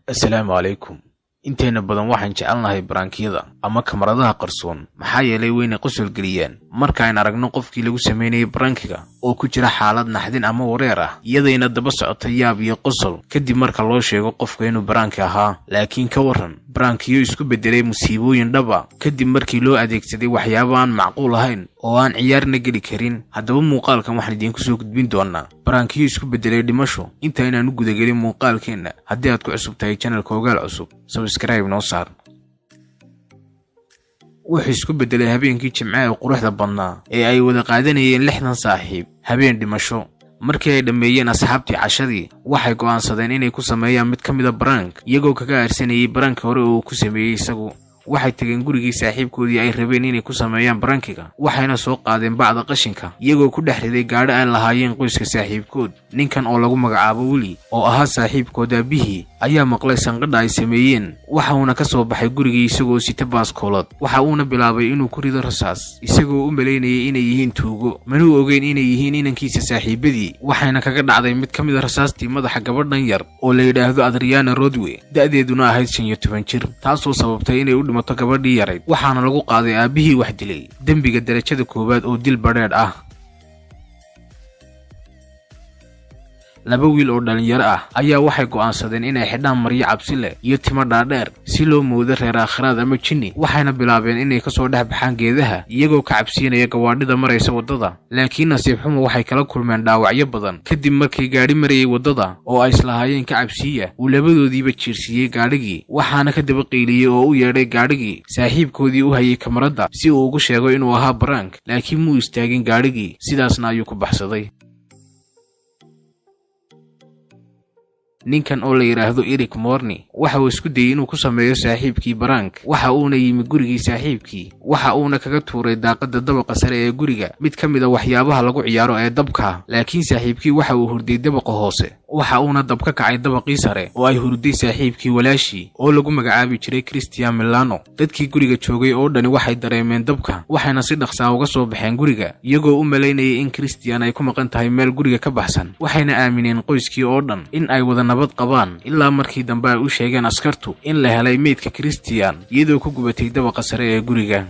Assalaamu calaykum. Inteena badan waxaan jecelnahay barankiyada ama kamaradaha qarsoon maxaa yeelay weyna qosol geliyaan marka aan aragno qofkii lagu sameeyay barankiga oo ku jira xaalad naxdin ama wareer ah iyadayna daba socota yaab iyo qosol kadib marka loo sheego qofka inuu baranki ahaa laakiin ka waran barankiyo isku bedelay musiibooyin dhaba kadib markii loo adeegsaday waxyaabo aan macquul ahayn oo aan ciyaarna geli karin haddaba muuqaalkan waxaan idinku soo gudbin doonaa barankiyo isku bedelay dhimasho inta inaan u gudagelin muuqaalkeena haddii aad ku cusub tahay channelka ogaal cusub subscribe noo saar wuxuu isku bedelay habeenkii Jimcaha ee quruxda badnaa ee ay wada qaadanayeen 60 saaxiib habeen dhimasho markii ay dhameeyeen asxaabtii cashadii waxay go'aansadeen inay ku sameeyaan mid kamid ah barank iyagoo kaga aarsanayay barank hore oo ku sameeyay isagu waxay tageen gurigii saaxiibkoodii ay rabeen inay ku sameeyaan barankiga waxayna soo qaadeen bacda qashinka iyagoo ku dhexriday gaadhi ay lahaayeen qoyska saaxiibkood ninkan oo lagu magacaabo Wili oo ahaa saaxiibkooda bihii ayaa maqlay sanqadha ay sameeyeen waxa uu ka soo baxay gurigii isagoo sita baaskoolad waxa uu bilaabay inuu ku rido rasaas isagoo u maleynayay inay yihiin tuugo manuu ogeyn inay yihiin inankiisa saaxiibadii waxayna kaga dhacday mid kamid ah rasaastii madaxa gabadhan yar oo la yiraahdo Adriana Rodway da'deeduna ahayd 15 jir taasoo sababtay inay u dhimato gabadhii yarayd waxaana lagu qaaday aabihii wax dilay dambiga darajada koobaad oo dil badheedh ah laba wiil oo dhalinyaro ah ayaa waxay go'aansadeen inay xidhaan maryo cabsi leh iyo timo dhaadheer si loo moodo reer aakhirad ama jinni waxayna bilaabeen inay ka soo dhex baxaan geedaha iyagoo ka cabsiinaya gawaadhida maraysa wadada laakiin nasiib xumo waxay kala kulmeen dhaawacyo badan kadib markii gaadhi marayay wadada oo ay islahaayeen ka cabsiya uu labadoodiiba jiirsiiyay gaadhigii waxaana ka daba qiiliyay oo u yeedhay gaadhigii saaxiibkoodii u hayay kamarada si uu ugu sheego inuu ahaa barank laakiin muu istaagin gaadhigii sidaasna ayuu ku baxsaday ninkan oo la yiraahdo Eric Morney waxa uu isku dayay inuu ku sameeyo saaxiibkii barank waxa uuna yimi gurigii saaxiibkii waxa uuna kaga tuuray daaqada dabaqa sare ee guriga mid kamid ah waxyaabaha lagu ciyaaro ee dabka laakiin saaxiibkii waxa uu hurday dabaqa hoose waxa uuna dab ka kacay dabaqii sare oo ay hurday saaxiibkii walaashi oo lagu magacaabi jiray Cristiano Milano dadkii guriga joogay oo dhani waxay dareemeen dabka waxayna si dhaqso ah uga soo baxeen guriga iyagoo u maleynayay in Cristiano ay ku maqan tahay meel guriga ka baxsan waxayna aamineen qoyskii oo dhan in ay wada nabad qabaan ilaa markii dambe ay u sheegeen askartu in la helay meydka Cristiano iyadoo ku gubatay dabaqa sare ee guriga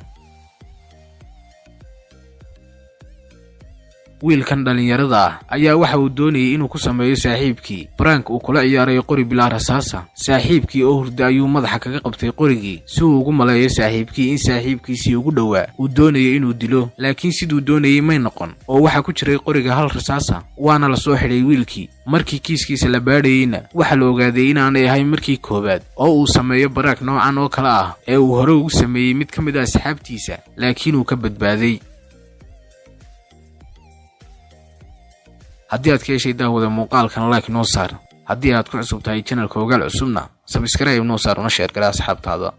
wiilkan dhalinyarada ah ayaa waxa uu doonayay inuu ku sameeyo saaxiibkii barank uu kula ciyaaray qori bilaa rasaasa saaxiibkii oo hurda ayuu madaxa kaga qabtay qorigii si uu ugu maleeyo saaxiibkii in saaxiibkiisii ugu dhawaa uu doonayay inuu dilo laakiin siduu doonayay may noqon oo waxa ku jiray qoriga hal rasaasa waana la soo xidhay wiilkii markii kiiskiisa la baadhayayna waxa la ogaaday inaanay ahayn markii koobaad oo uu sameeyo barank noocan oo kale ah ee uu hore ugu sameeyay mid kamid ah asxaabtiisa laakiin uu ka badbaaday haddii aad ka heshay daawada muuqaalkan like noo saar haddii aad ku cusub tahay channelka ogaal cusubna subscribe noo saar una share garaa asxaabtaada